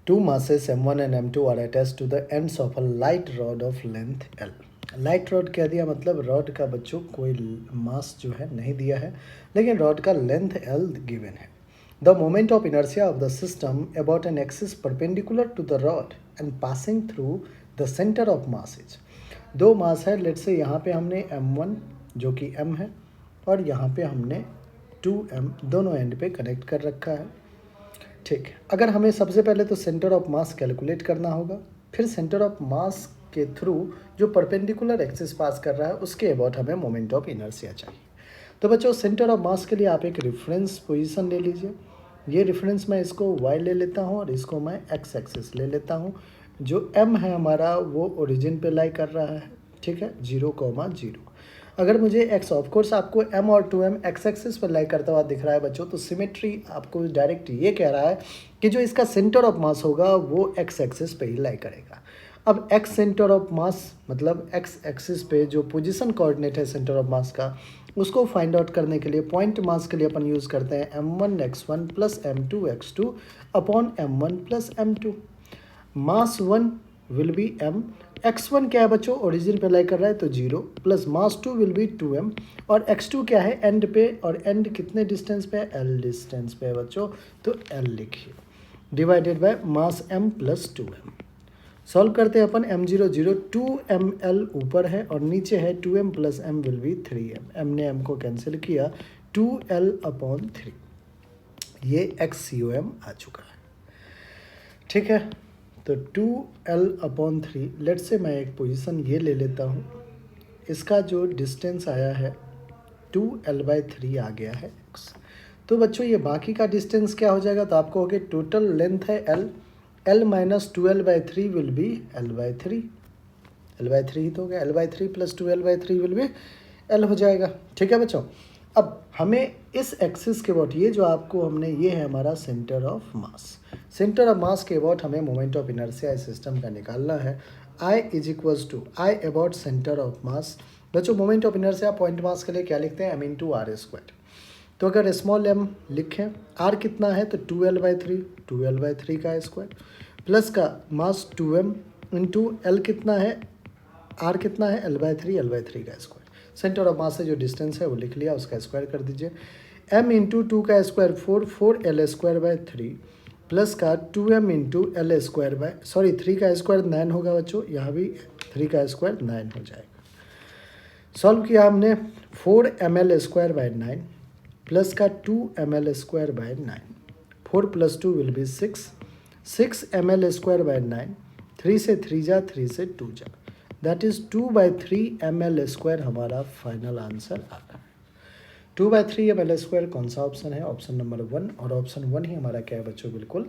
Two masses m1 and m2 are attached to the ends of a light rod of length l. Light rod कह दिया मतलब rod का बच्चों कोई मास जो है नहीं दिया है, लेकिन रॉड का लेंथ l गिवन है. The moment of inertia of the system about an axis perpendicular to the rod and passing through the centre of mass is. दो मास है, लेट्स से यहाँ पे हमने m1 जो कि m है और यहाँ पे हमने 2m दोनों एंड पे कनेक्ट कर रखा है. ठीक है, अगर हमें सबसे पहले तो सेंटर ऑफ मास कैलकुलेट करना होगा, फिर सेंटर ऑफ मास के थ्रू जो परपेंडिकुलर एक्सिस पास कर रहा है उसके अबाउट हमें मोमेंट ऑफ इनर्शिया चाहिए. तो बच्चों सेंटर ऑफ मास के लिए आप एक रेफरेंस पोजीशन ले लीजिए. ये रेफरेंस मैं इसको y ले लेता हूँ और इसको मैं x एक्सिस ले लेता हूँ. जो m है हमारा वो ओरिजिन पे लाई कर रहा है. ठीक है, 0,0. अगर मुझे x ऑफ कोर्स आपको m और 2m x एक्सिस पर लाई करता हुआ दिख रहा है बच्चों, तो सिमेट्री आपको डायरेक्ट ये कह रहा है कि जो इसका सेंटर ऑफ मास होगा वो x एक्सिस पे ही लाई करेगा. अब x सेंटर ऑफ मास मतलब x एक्सिस पे जो पोजीशन कोऑर्डिनेट है सेंटर ऑफ मास का, उसको फाइंड आउट करने के लिए पॉइंट मास के लिए अपन यूज़ करते हैं m1 x1 plus m2 x2 upon m1 plus m2. Mass 1 will be m. x1 क्या है बच्चों, ओरिजिन पे लाई कर रहा है तो 0 plus mass 2 will be 2m और x2 क्या है एंड पे, और एंड कितने डिस्टेंस पे है, l डिस्टेंस पे है बच्चों, तो l लिखिए divided by mass m plus 2m. Solve करते हैं अपन m0 0 2ml ऊपर है और नीचे है 2m plus m will be 3m. m ने m को कैंसिल किया, 2l अपॉन 3. ये XCOM आ चुका है. ठीक है, तो 2l अपॉन 3. लेट से मैं एक पोजीशन ये ले लेता हूँ. इसका जो डिस्टेंस आया है 2l/3 आ गया है x. तो बच्चों ये बाकी का डिस्टेंस क्या हो जाएगा, तो आपको हो गया टोटल लेंथ है l minus 2l/3 will be l/3. l/3 ही तो हो गया, l/3 plus 2l/3 will be l हो जाएगा. ठीक है बच्चों, अब हमें इस एक्सिस के अबाउट ये जो आपको हमने ये है हमारा centre of mass. Centre of mass के अबाउट हमें मोमेंट ऑफ इनर्शिया इस सिस्टम का निकालना है. I is equals to I about centre of mass. बच्चों moment of inertia point mass के लिए क्या लिखते हैं, m इंटू आर स्क्वायर. तो अगर स्मॉल m लिखें, r कितना है तो 2l/3, 2l/3 का स्क्वायर प्लस का मास 2m इंटू l कितना है, r कितना है l/3, l/3 का स्क्वायर. सेंटर ऑफ मास से जो डिस्टेंस है वो लिख लिया, उसका स्क्वायर कर दीजिए. m इंटू 2 का स्क्वायर 4l² 3 प्लस का 2m इंटू l स्क्वायर 3 का स्क्वायर 9 होगा बच्चों. यहाँ भी 3 का स्क्वायर 9 हो जाएगा. सॉल्व किया हमने 4ml² 9 प्लस का 2ml² 9. 4 plus 2 will be 6. 6ml² 9. 3 से 3 जा, 3 से 2 जा, दैट इज 2/3 ml² हमारा फाइनल आंसर आ रहा है. 2/3 ml² कौन सा ऑप्शन है, ऑप्शन नंबर 1. और ऑप्शन 1 ही हमारा क्या है बच्चों, बिल्कुल